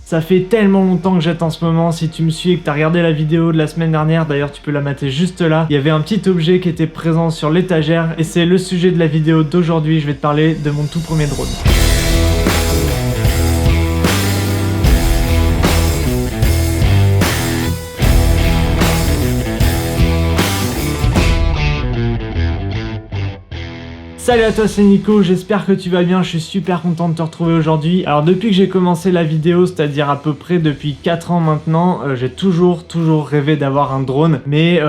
Ça fait tellement longtemps que j'attends en ce moment. Si tu me suis et que t'as regardé la vidéo de la semaine dernière, d'ailleurs tu peux la mater juste là, il y avait un petit objet qui était présent sur l'étagère et c'est le sujet de la vidéo d'aujourd'hui. Je vais te parler de mon tout premier drone. Salut à toi, c'est Nico, j'espère que tu vas bien, je suis super content de te retrouver aujourd'hui. Alors depuis que j'ai commencé la vidéo, c'est-à-dire à peu près depuis 4 ans maintenant, j'ai toujours rêvé d'avoir un drone, mais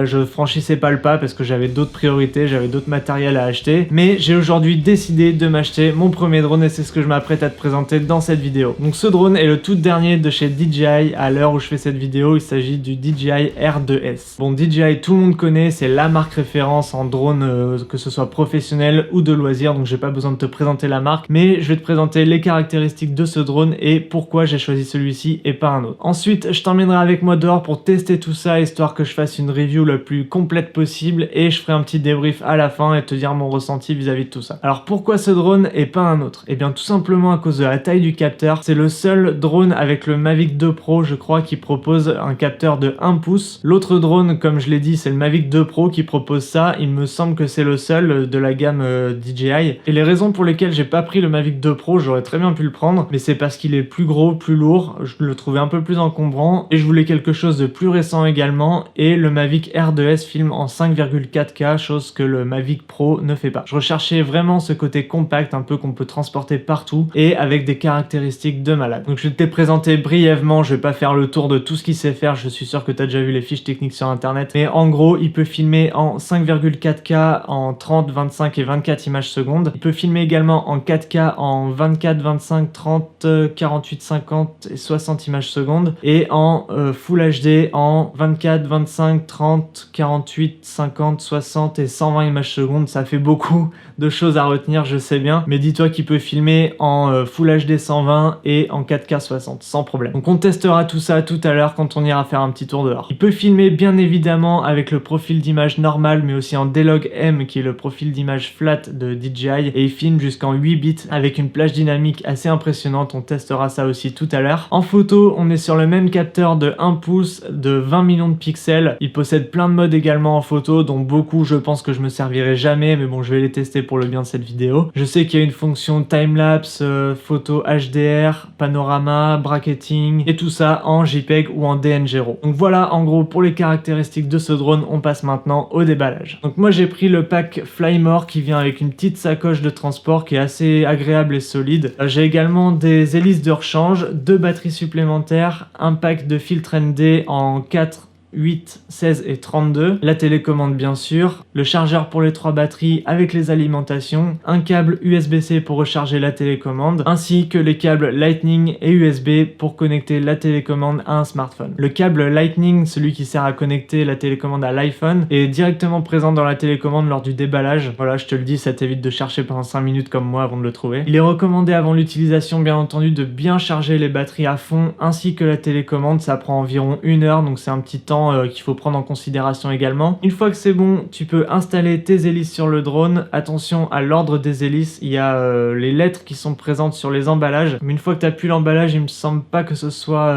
je franchissais pas le pas parce que j'avais d'autres priorités, j'avais d'autres matériels à acheter. Mais j'ai aujourd'hui décidé de m'acheter mon premier drone et c'est ce que je m'apprête à te présenter dans cette vidéo. Donc ce drone est le tout dernier de chez DJI à l'heure où je fais cette vidéo, il s'agit du DJI R2S. Bon, DJI tout le monde connaît, c'est la marque référence en drone, que ce soit professionnel ou de loisirs, donc j'ai pas besoin de te présenter la marque, mais je vais te présenter les caractéristiques de ce drone et pourquoi j'ai choisi celui-ci et pas un autre. Ensuite, je t'emmènerai avec moi dehors pour tester tout ça, histoire que je fasse une review la plus complète possible et je ferai un petit débrief à la fin et te dire mon ressenti vis-à-vis de tout ça. Alors pourquoi ce drone et pas un autre? Eh bien tout simplement à cause de la taille du capteur. C'est le seul drone avec le Mavic 2 Pro, je crois, qui propose un capteur de 1 pouce. L'autre drone, comme je l'ai dit, c'est le Mavic 2 Pro qui propose ça. Il me semble que c'est le seul de la gamme DJI. Et les raisons pour lesquelles j'ai pas pris le Mavic 2 Pro, j'aurais très bien pu le prendre, mais c'est parce qu'il est plus gros, plus lourd, je le trouvais un peu plus encombrant, et je voulais quelque chose de plus récent également, et le Mavic R2S filme en 5,4K, chose que le Mavic Pro ne fait pas. Je recherchais vraiment ce côté compact, un peu qu'on peut transporter partout, et avec des caractéristiques de malade. Donc je vais te présenter brièvement, je vais pas faire le tour de tout ce qu'il sait faire, je suis sûr que tu as déjà vu les fiches techniques sur internet, mais en gros, il peut filmer en 5,4K, en 30, 25 et 24 images secondes. Il peut filmer également en 4K en 24, 25, 30, 48, 50 et 60 images secondes et en Full HD en 24, 25, 30, 48, 50, 60 et 120 images secondes. Ça fait beaucoup de choses à retenir, je sais bien, mais dis-toi qu'il peut filmer en Full HD 120 et en 4K 60 sans problème. Donc on testera tout ça tout à l'heure quand on ira faire un petit tour dehors. Il peut filmer bien évidemment avec le profil d'image normal mais aussi en D-Log M qui est le profil d'image flat de DJI et il filme jusqu'en 8 bits avec une plage dynamique assez impressionnante, on testera ça aussi tout à l'heure. En photo, on est sur le même capteur de 1 pouce de 20 millions de pixels. Il possède plein de modes également en photo, dont beaucoup je pense que je me servirai jamais, mais bon je vais les tester pour le bien de cette vidéo. Je sais qu'il y a une fonction timelapse, photo HDR, panorama, bracketing et tout ça en JPEG ou en DNG-RAW. Donc voilà en gros pour les caractéristiques de ce drone, on passe maintenant au déballage. Donc moi j'ai pris le pack Flymore qui vient avec une petite sacoche de transport qui est assez agréable et solide. J'ai également des hélices de rechange, 2 batteries supplémentaires, un pack de filtres ND en 4, 8, 16 et 32, la télécommande bien sûr, le chargeur pour les 3 batteries avec les alimentations, un câble USB-C pour recharger la télécommande, ainsi que les câbles Lightning et USB pour connecter la télécommande à un smartphone. Le câble Lightning, celui qui sert à connecter la télécommande à l'iPhone, est directement présent dans la télécommande lors du déballage. Voilà, je te le dis, ça t'évite de chercher pendant 5 minutes comme moi avant de le trouver. Il est recommandé avant l'utilisation bien entendu de bien charger les batteries à fond ainsi que la télécommande, ça prend environ 1 heure donc c'est un petit temps qu'il faut prendre en considération également. Une fois que c'est bon, tu peux installer tes hélices sur le drone. Attention à l'ordre des hélices, il y a les lettres qui sont présentes sur les emballages, mais une fois que tu appuies l'emballage, il me semble pas que ce soit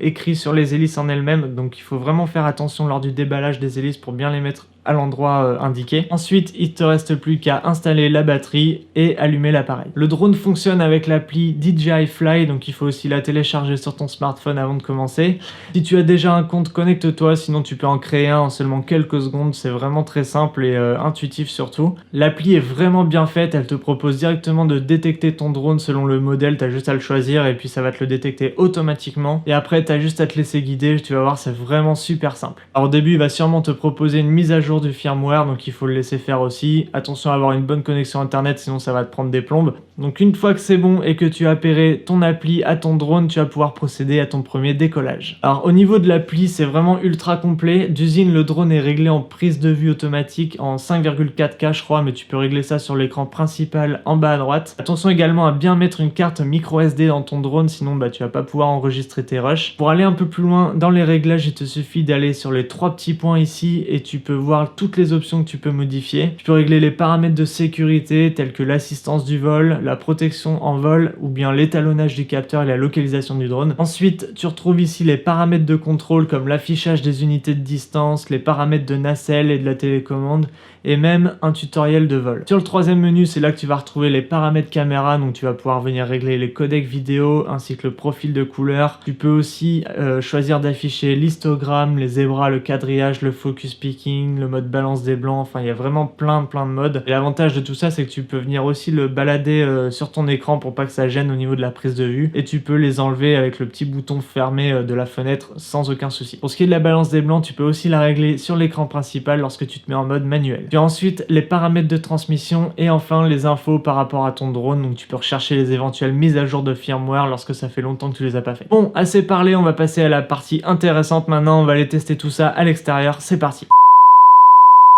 écrit sur les hélices en elles-mêmes, donc il faut vraiment faire attention lors du déballage des hélices pour bien les mettre à l'endroit indiqué. Ensuite, il te reste plus qu'à installer la batterie et allumer l'appareil. Le drone fonctionne avec l'appli DJI Fly, donc il faut aussi la télécharger sur ton smartphone avant de commencer. Si tu as déjà un compte, connecte-toi, sinon tu peux en créer un en seulement quelques secondes, c'est vraiment très simple et intuitif surtout. L'appli est vraiment bien faite, elle te propose directement de détecter ton drone selon le modèle, tu as juste à le choisir et puis ça va te le détecter automatiquement. Et après, tu as juste à te laisser guider, tu vas voir, c'est vraiment super simple. Alors au début, il va sûrement te proposer une mise à jour du firmware, donc il faut le laisser faire aussi. Attention à avoir une bonne connexion internet, sinon ça va te prendre des plombes. Donc une fois que c'est bon et que tu as pairé ton appli à ton drone, tu vas pouvoir procéder à ton premier décollage. Alors au niveau de l'appli, c'est vraiment ultra complet. D'usine, le drone est réglé en prise de vue automatique en 5,4K je crois, mais tu peux régler ça sur l'écran principal en bas à droite. Attention également à bien mettre une carte micro SD dans ton drone, sinon tu vas pas pouvoir enregistrer tes rushs. Pour aller un peu plus loin dans les réglages, il te suffit d'aller sur les 3 petits points ici et tu peux voir voir toutes les options que tu peux modifier. Tu peux régler les paramètres de sécurité tels que l'assistance du vol, la protection en vol ou bien l'étalonnage du capteur et la localisation du drone. Ensuite, tu retrouves ici les paramètres de contrôle comme l'affichage des unités de distance, les paramètres de nacelle et de la télécommande et même un tutoriel de vol. Sur le troisième menu, c'est là que tu vas retrouver les paramètres caméra, donc tu vas pouvoir venir régler les codecs vidéo ainsi que le profil de couleur. Tu peux aussi choisir d'afficher l'histogramme, les zébras, le quadrillage, le focus picking, le mode balance des blancs, enfin il y a vraiment plein de modes. Et l'avantage de tout ça, c'est que tu peux venir aussi le balader sur ton écran pour pas que ça gêne au niveau de la prise de vue et tu peux les enlever avec le petit bouton fermé de la fenêtre sans aucun souci. Pour ce qui est de la balance des blancs, tu peux aussi la régler sur l'écran principal lorsque tu te mets en mode manuel. Puis ensuite les paramètres de transmission et enfin les infos par rapport à ton drone, donc tu peux rechercher les éventuelles mises à jour de firmware lorsque ça fait longtemps que tu les as pas fait. Bon, assez parlé, on va passer à la partie intéressante maintenant, on va aller tester tout ça à l'extérieur, c'est parti.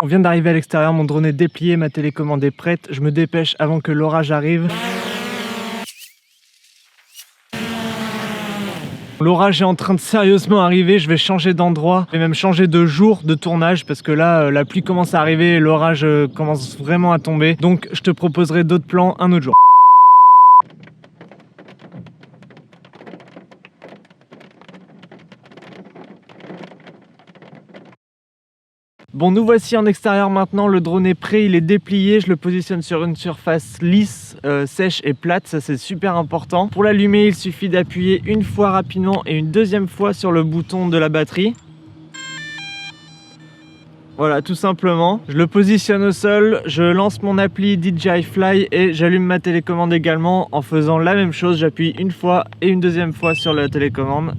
On vient d'arriver à l'extérieur, mon drone est déplié, ma télécommande est prête, je me dépêche avant que l'orage arrive. L'orage est en train de sérieusement arriver, je vais changer d'endroit, je vais même changer de jour de tournage parce que là la pluie commence à arriver et l'orage commence vraiment à tomber. Donc je te proposerai d'autres plans un autre jour. Bon, nous voici en extérieur maintenant, le drone est prêt, il est déplié, je le positionne sur une surface lisse, sèche et plate, ça c'est super important. Pour l'allumer, il suffit d'appuyer une fois rapidement et une deuxième fois sur le bouton de la batterie. Voilà, tout simplement. Je le positionne au sol, je lance mon appli DJI Fly et j'allume ma télécommande également en faisant la même chose. J'appuie une fois et une deuxième fois sur la télécommande.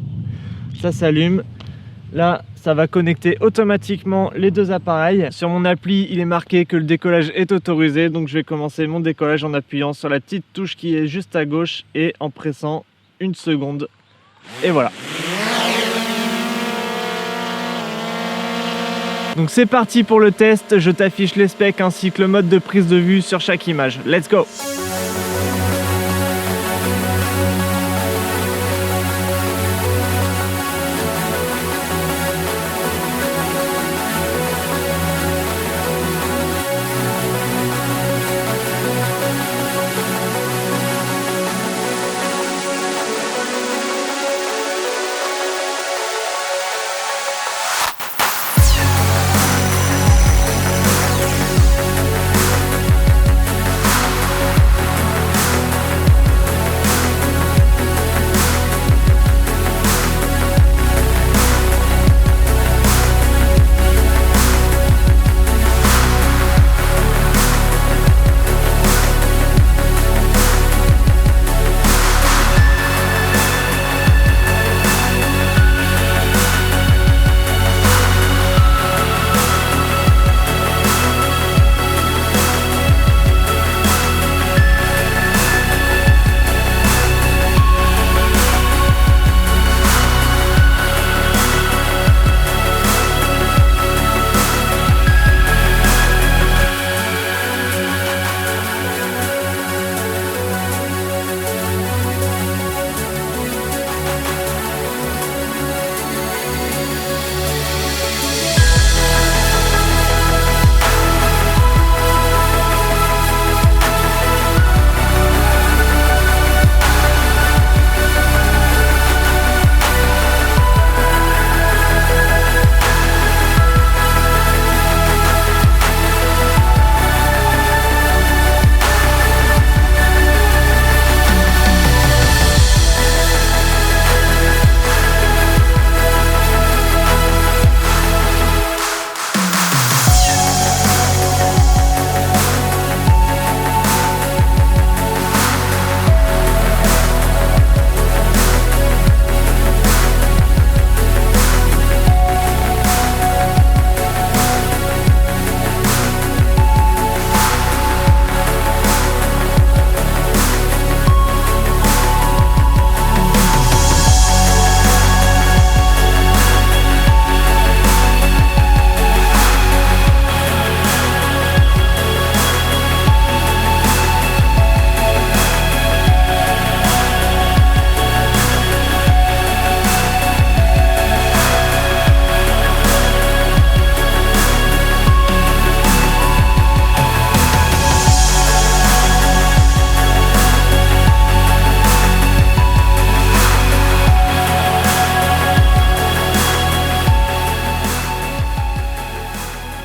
Ça s'allume. Là, ça va connecter automatiquement les deux appareils. Sur mon appli, il est marqué que le décollage est autorisé. Donc je vais commencer mon décollage en appuyant sur la petite touche qui est juste à gauche et en pressant une seconde. Et voilà. Donc c'est parti pour le test. Je t'affiche les specs ainsi que le mode de prise de vue sur chaque image. Let's go!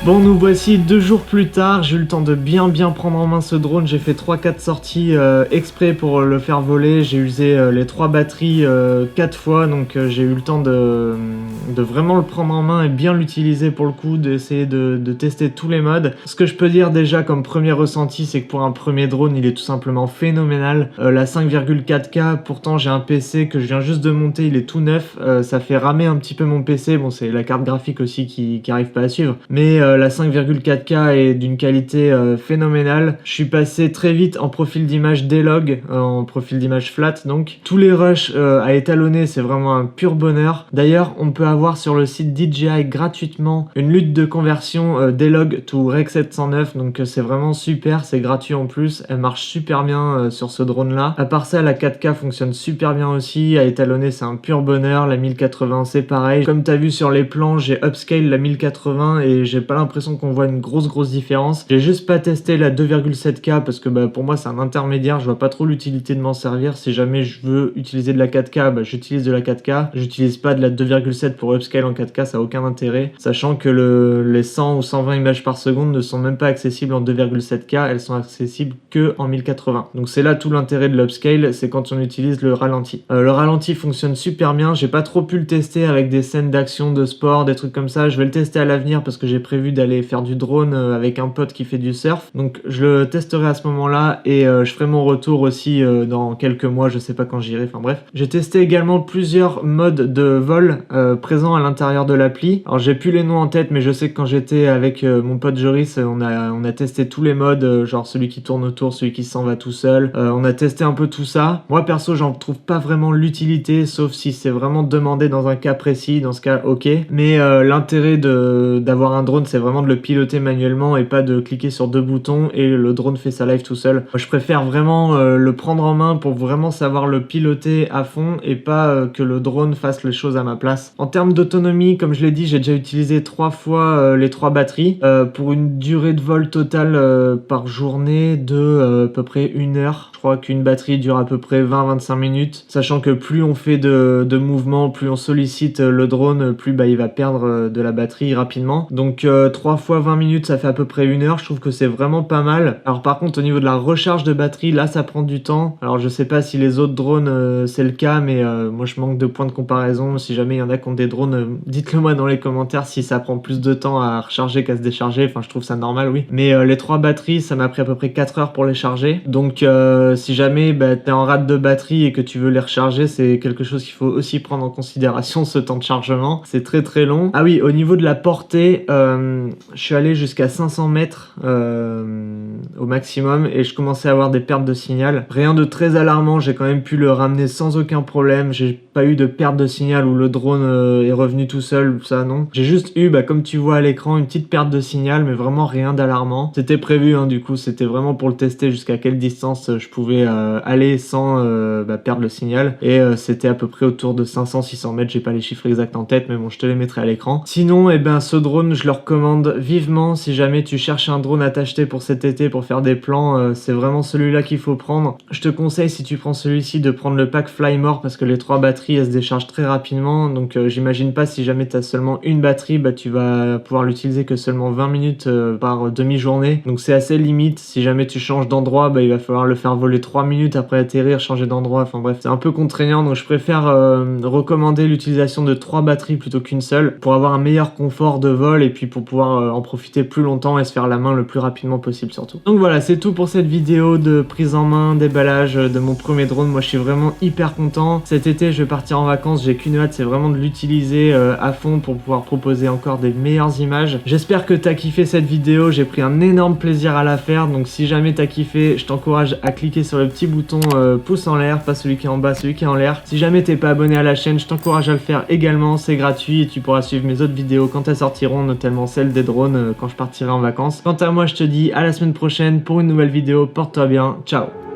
Bon, nous voici 2 jours plus tard, j'ai eu le temps de bien prendre en main ce drone, j'ai fait 3-4 sorties exprès pour le faire voler, j'ai usé les 3 batteries 4 fois, donc j'ai eu le temps de vraiment le prendre en main et bien l'utiliser pour le coup, d'essayer de tester tous les modes. Ce que je peux dire déjà comme premier ressenti, c'est que pour un premier drone, il est tout simplement phénoménal. La 5,4K, pourtant j'ai un PC que je viens juste de monter, il est tout neuf, ça fait ramer un petit peu mon PC, bon c'est la carte graphique aussi qui arrive pas à suivre, mais la 5,4K est d'une qualité phénoménale. Je suis passé très vite en profil d'image D-Log, en profil d'image flat donc. Tous les rushs à étalonner, c'est vraiment un pur bonheur. D'ailleurs, on peut avoir sur le site DJI gratuitement une lutte de conversion D-Log to Rec 709, donc c'est vraiment super, c'est gratuit en plus, elle marche super bien sur ce drone là. À part ça, la 4K fonctionne super bien aussi, à étalonner c'est un pur bonheur, la 1080 c'est pareil. Comme tu as vu sur les plans, j'ai upscale la 1080 et j'ai pas l'impression qu'on voit une grosse différence. J'ai juste pas testé la 2,7K parce que pour moi c'est un intermédiaire, je vois pas trop l'utilité de m'en servir. Si jamais je veux utiliser de la 4K, j'utilise de la 4K. J'utilise pas de la 2,7 pour upscale en 4K, ça a aucun intérêt. Sachant que les 100 ou 120 images par seconde ne sont même pas accessibles en 2,7K, elles sont accessibles que en 1080. Donc c'est là tout l'intérêt de l'upscale, c'est quand on utilise le ralenti. Le ralenti fonctionne super bien, j'ai pas trop pu le tester avec des scènes d'action, de sport, des trucs comme ça. Je vais le tester à l'avenir parce que j'ai prévu d'aller faire du drone avec un pote qui fait du surf, donc je le testerai à ce moment là et je ferai mon retour aussi dans quelques mois, je sais pas quand j'irai, enfin bref. J'ai testé également plusieurs modes de vol présents à l'intérieur de l'appli. Alors j'ai plus les noms en tête, mais je sais que quand j'étais avec mon pote Joris, on a testé tous les modes, genre celui qui tourne autour, celui qui s'en va tout seul, on a testé un peu tout ça. Moi perso j'en trouve pas vraiment l'utilité, sauf si c'est vraiment demandé dans un cas précis, dans ce cas ok, mais l'intérêt d'avoir un drone, c'est vraiment de le piloter manuellement et pas de cliquer sur 2 boutons et le drone fait sa live tout seul. Moi, je préfère vraiment le prendre en main pour vraiment savoir le piloter à fond et pas que le drone fasse les choses à ma place. En termes d'autonomie, comme je l'ai dit, j'ai déjà utilisé 3 fois les 3 batteries pour une durée de vol totale par journée de à peu près 1 heure. Je crois qu'une batterie dure à peu près 20-25 minutes, sachant que plus on fait de mouvements, plus on sollicite le drone, plus il va perdre de la batterie rapidement. Donc 3 fois 20 minutes, ça fait à peu près 1 heure. Je trouve que c'est vraiment pas mal. Alors par contre, au niveau de la recharge de batterie, là ça prend du temps. Alors je sais pas si les autres drones c'est le cas, mais moi je manque de points de comparaison. Si jamais il y en a qui ont des drones, dites-le moi dans les commentaires si ça prend plus de temps à recharger qu'à se décharger. Enfin je trouve ça normal, oui. Mais les 3 batteries, ça m'a pris à peu près 4 heures pour les charger. Donc si jamais t'es en rate de batterie et que tu veux les recharger, c'est quelque chose qu'il faut aussi prendre en considération, ce temps de chargement. C'est très long. Ah oui, au niveau de la portée, je suis allé jusqu'à 500 mètres au maximum et je commençais à avoir des pertes de signal. Rien de très alarmant, j'ai quand même pu le ramener sans aucun problème. J'ai pas eu de perte de signal où le drone est revenu tout seul, ça non. J'ai juste eu, comme tu vois à l'écran, une petite perte de signal, mais vraiment rien d'alarmant. C'était prévu, du coup, c'était vraiment pour le tester jusqu'à quelle distance je pouvais aller sans perdre le signal. Et c'était à peu près autour de 500-600 mètres, j'ai pas les chiffres exacts en tête, mais bon, je te les mettrai à l'écran. Sinon, ce drone, je le recommande vivement si jamais tu cherches un drone à t'acheter pour cet été pour faire des plans, c'est vraiment celui-là qu'il faut prendre. Je te conseille, si tu prends celui-ci, de prendre le pack Flymore parce que les 3 batteries elles se déchargent très rapidement, donc j'imagine pas si jamais tu as seulement une batterie, tu vas pouvoir l'utiliser que seulement 20 minutes par demi-journée, donc c'est assez limite. Si jamais tu changes d'endroit, il va falloir le faire voler 3 minutes après atterrir, changer d'endroit, enfin bref, c'est un peu contraignant, donc je préfère recommander l'utilisation de 3 batteries plutôt qu'une seule pour avoir un meilleur confort de vol et puis pour pouvoir en profiter plus longtemps et se faire la main le plus rapidement possible surtout. Donc voilà, c'est tout pour cette vidéo de prise en main, déballage de mon premier drone. Moi je suis vraiment hyper content. Cet été je vais partir en vacances, j'ai qu'une hâte, c'est vraiment de l'utiliser à fond pour pouvoir proposer encore des meilleures images. J'espère que t'as kiffé cette vidéo, j'ai pris un énorme plaisir à la faire, donc si jamais t'as kiffé, je t'encourage à cliquer sur le petit bouton pouce en l'air, pas celui qui est en bas, celui qui est en l'air. Si jamais t'es pas abonné à la chaîne, je t'encourage à le faire également, c'est gratuit et tu pourras suivre mes autres vidéos quand elles sortiront, notamment celle des drones quand je partirai en vacances. Quant à moi, je te dis à la semaine prochaine pour une nouvelle vidéo, porte-toi bien, ciao.